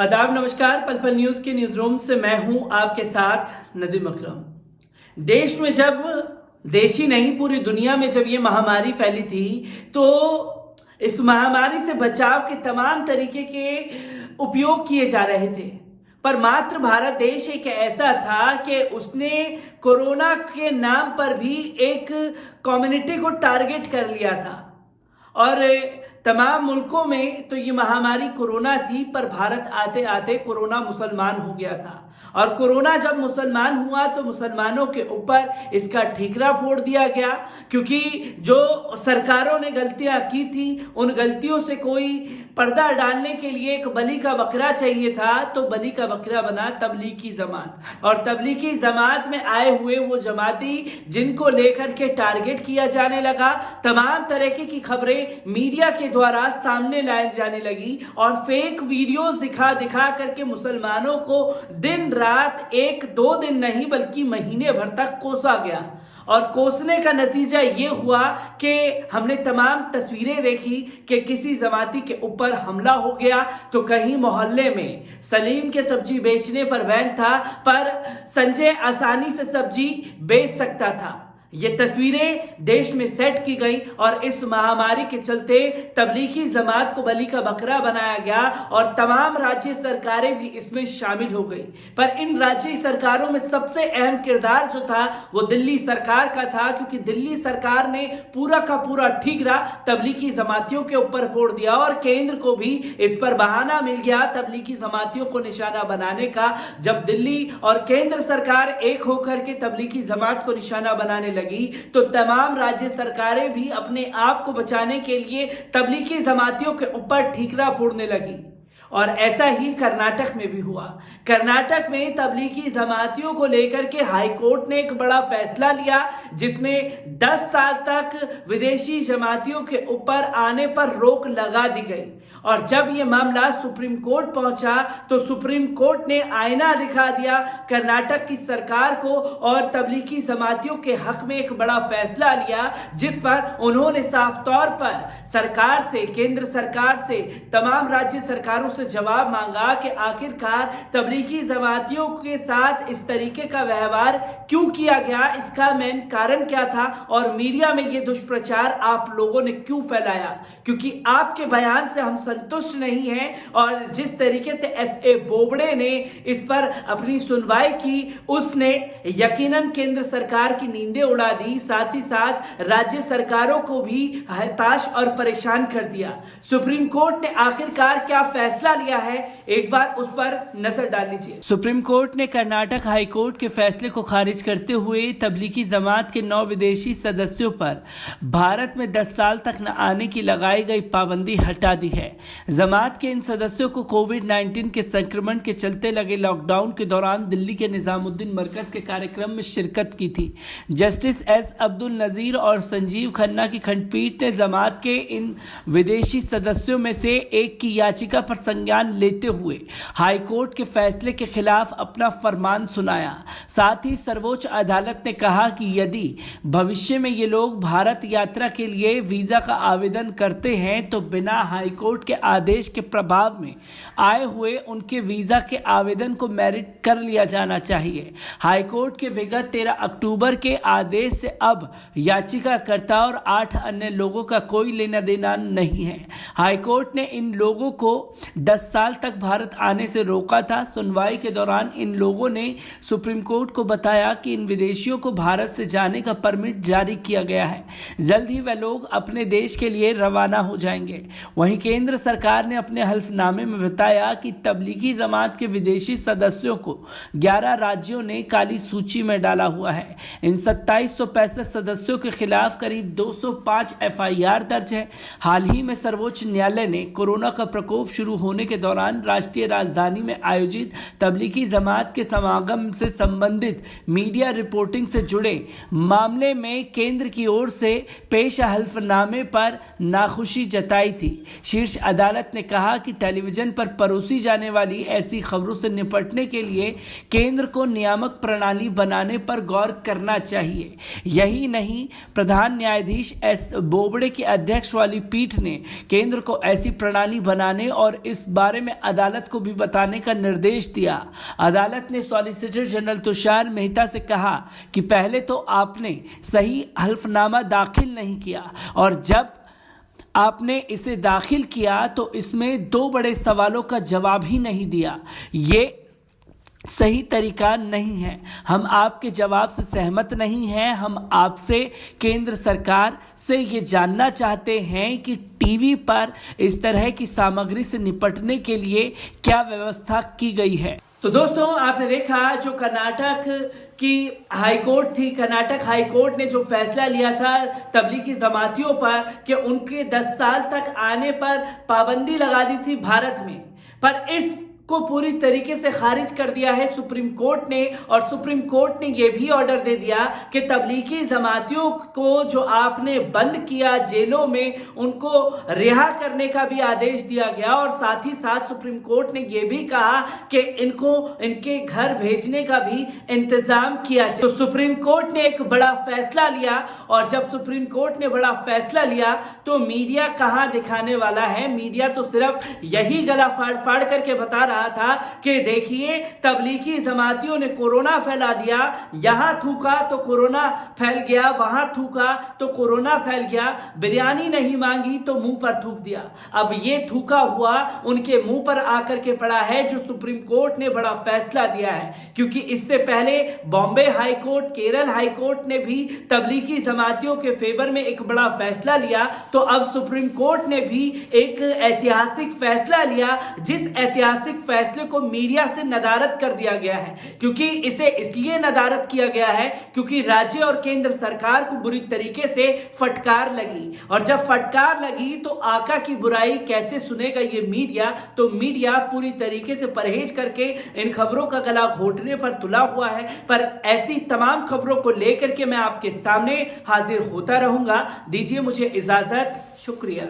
आदाब, नमस्कार। पल पल न्यूज के न्यूज रूम से मैं हूं आपके साथ नदीम अकरम। देश में जब देश ही नहीं पूरी दुनिया में जब ये महामारी फैली थी तो इस महामारी से बचाव के तमाम तरीके के उपयोग किए जा रहे थे, पर मात्र भारत देश एक ऐसा था कि उसने कोरोना के नाम पर भी एक कम्युनिटी को टारगेट कर लिया था। और तमाम मुल्कों में तो ये महामारी कोरोना थी, पर भारत आते आते कोरोना मुसलमान हो गया था। और कोरोना जब मुसलमान हुआ तो मुसलमानों के ऊपर इसका ठीकरा फोड़ दिया गया, क्योंकि जो सरकारों ने गलतियां की थी उन गलतियों से कोई पर्दा डालने के लिए एक बलि का बकरा चाहिए था, तो बलि का बकरा बना तबलीगी जमात। और तबलीगी जमात में आए हुए वो जमाती जिनको लेकर के टारगेट किया जाने लगा, तमाम तरीके की खबरें मीडिया के द्वारा सामने लाई जाने लगी और फेक वीडियोस दिखा दिखा करके मुसलमानों को दिन रात एक दो दिन नहीं बल्कि महीने भर तक कोसा गया। और कोसने का नतीजा ये हुआ कि हमने तमाम तस्वीरें देखी कि किसी जमाती के ऊपर हमला हो गया तो कहीं मोहल्ले में सलीम के सब्जी बेचने पर बैन था, पर संजय आसानी से सब्जी बेच सकता था। ये तस्वीरें देश में सेट की गई और इस महामारी के चलते तबलीगी जमात को बलि का बकरा बनाया गया और तमाम राज्य सरकारें भी इसमें शामिल हो गई। पर इन राज्य सरकारों में सबसे अहम किरदार जो था वो दिल्ली सरकार का था, क्योंकि दिल्ली सरकार ने पूरा का पूरा ठीकरा तबलीगी जमातियों के ऊपर फोड़ दिया और केंद्र को भी इस पर बहाना मिल गया तबलीगी जमातियों को निशाना बनाने का। जब दिल्ली और केंद्र सरकार एक होकर के तबलीगी जमात को निशाना बनाने लगी तो तमाम राज्य सरकारें भी अपने आप को बचाने के लिए तबलीगी जमातियों के ऊपर ठीकरा फोड़ने लगी। और ऐसा ही कर्नाटक में भी हुआ। कर्नाटक में तबलीगी जमातियों को लेकर के हाई कोर्ट ने एक बड़ा फैसला लिया, जिसमें 10 साल तक विदेशी जमातियों के ऊपर आने पर रोक लगा दी गई। और जब यह मामला सुप्रीम कोर्ट पहुंचा तो सुप्रीम कोर्ट ने आईना दिखा दिया कर्नाटक की सरकार को और तबलीगी जमातियों के हक में एक बड़ा फैसला लिया, जिस पर उन्होंने साफ तौर पर सरकार से, केंद्र सरकार से, तमाम राज्य सरकारों से जवाब मांगा कि आखिरकार तबलीगी जमातियों के साथ इस तरीके का व्यवहार क्यों किया गया, इसका मेन कारण क्या था और मीडिया में यह दुष्प्रचार आप लोगों ने क्यों फैलाया। क्योंकि आपके बयान से हम संतुष्ट नहीं हैं और जिस तरीके से एस.ए. बोबड़े ने इस पर अपनी सुनवाई की, उसने यकीनन केंद्र सरकार की नींदें उड़ा दी, साथ ही साथ राज्य सरकारों को भी हताश और परेशान कर दिया। सुप्रीम कोर्ट ने आखिरकार क्या फैसला लिया है, एक बार उस पर नजर डाल लीजिए। सुप्रीम कोर्ट ने कर्नाटक हाई कोर्ट के फैसले को खारिज करते हुए तबलीगी जमात के 9 विदेशी सदस्यों पर भारत में 10 साल तक न आने की लगाई गई पाबंदी हटा दी है। जमात के इन सदस्यों को कोविड-19 के संक्रमण के चलते लगे लॉकडाउन के दौरान दिल्ली के निजामुद्दीन मरकज के कार्यक्रम में शिरकत की थी। जस्टिस एस अब्दुल नजीर और संजीव खन्ना की खंडपीठ ने जमात के इन विदेशी सदस्यों में से एक की याचिका पर संज्ञान लेते हुए हाई कोर्ट के फैसले के खिलाफ अपना फरमान सुनाया। साथ ही सर्वोच्च अदालत ने कहा कि यदि भविष्य में ये लोग भारत यात्रा के लिए वीजा का आवेदन करते हैं तो बिना हाई कोर्ट के आदेश के प्रभाव में आए हुए उनके वीजा के आवेदन को मैरिट कर लिया जाना चाहिए। हाई कोर्ट के विगत 13 अक्टूबर के आदेश से अब याचिकाकर्ता और 8 अन्य लोगों का कोई लेना देना नहीं है। हाई कोर्ट ने इन लोगों को 10 साल तक भारत आने से रोका था। सुनवाई के दौरान इन लोगों ने सुप्रीम कोर्ट को बताया कि इन विदेशियों को भारत से जाने का परमिट जारी किया गया है, जल्द ही वे लोग अपने देश के लिए रवाना हो जाएंगे। वहीं केंद्र सरकार ने अपने हल्फनामे में बताया कि तबलीगी जमात के विदेशी सदस्यों को 11 राज्यों ने काली सूची में डाला हुआ है। इन 2765 सदस्यों के खिलाफ करीब 205 FIR दर्ज है। हाल ही में सर्वोच्च न्यायालय ने कोरोना का प्रकोप शुरू होने के दौरान राष्ट्रीय राजधानी में आयोजित तबलीगी जमात के समागम से संबंधित मीडिया रिपोर्टिंग से जुड़े मामले में केंद्र की ओर से पेश हल्फनामे पर नाखुशी जताई थी। शीर्ष अदालत ने कहा कि टेलीविजन पर परोसी जाने वाली ऐसी खबरों से निपटने के लिए केंद्र को नियामक प्रणाली बनाने पर गौर करना चाहिए। यही नहीं, प्रधान न्यायाधीश एस बोबड़े की अध्यक्ष वाली पीठ ने केंद्र केंद्र को ऐसी प्रणाली बनाने और इस बारे में अदालत को भी बताने का निर्देश दिया। अदालत ने सॉलिसिटर जनरल तुषार मेहता से कहा कि पहले तो आपने सही हल्फनामा दाखिल नहीं किया और जब आपने इसे दाखिल किया तो इसमें 2 बड़े सवालों का जवाब ही नहीं दिया। ये सही तरीका नहीं है। हम आपके जवाब से सहमत नहीं हैं। हम आपसे केंद्र सरकार से ये जानना चाहते हैं कि टीवी पर इस तरह की सामग्री से निपटने के लिए क्या व्यवस्था की गई है। तो दोस्तों, आपने देखा जो कर्नाटक की हाईकोर्ट थी, कर्नाटक हाईकोर्ट ने जो फैसला लिया था तबलीगी जमातियों पर कि उनके 10 साल तक आने पर पाबंदी लगा दी थी भारत में, पर इस को पूरी तरीके से खारिज कर दिया है सुप्रीम कोर्ट ने। और सुप्रीम कोर्ट ने यह भी ऑर्डर दे दिया कि तबलीगी जमातियों को जो आपने बंद किया जेलों में, उनको रिहा करने का भी आदेश दिया गया। और साथ ही साथ सुप्रीम कोर्ट ने यह भी कहा कि इनको इनके घर भेजने का भी इंतजाम किया जाए। तो सुप्रीम कोर्ट ने एक बड़ा फैसला लिया और जब सुप्रीम कोर्ट ने बड़ा फैसला लिया तो मीडिया कहां दिखाने वाला है। मीडिया तो सिर्फ यही गला फाड़ फाड़ करके बता रहा था कि देखिए तबलीगी जमातियों ने कोरोना फैला दिया, यहां थूका तो कोरोना फैल गया, वहां थूका तो कोरोना फैल गया, बिरयानी नहीं मांगी तो मुंह पर थूक दिया। अब ये थूका हुआ उनके मुंह पर आकर के पड़ा है जो सुप्रीम कोर्ट ने बड़ा फैसला दिया है। क्योंकि इससे पहले Bombay high court, Kerala high court ने भी तबलीगी जमातियों के फेवर में एक बड़ा फैसला लिया, तो अब सुप्रीम कोर्ट ने भी एक ऐतिहासिक फैसला लिया, जिस ऐतिहासिक फैसले को मीडिया से नदारद कर दिया गया है। क्योंकि इसे इसलिए नदारद किया गया है क्योंकि राज्य और केंद्र सरकार को बुरी तरीके से फटकार लगी, और जब फटकार लगी तो आका की बुराई कैसे सुनेगा ये मीडिया। तो मीडिया पूरी तरीके से परहेज करके इन खबरों का गला घोटने पर तुला हुआ है। पर ऐसी तमाम खबरों को लेकर के मैं आपके सामने हाजिर होता रहूंगा। दीजिए मुझे इजाजत, शुक्रिया।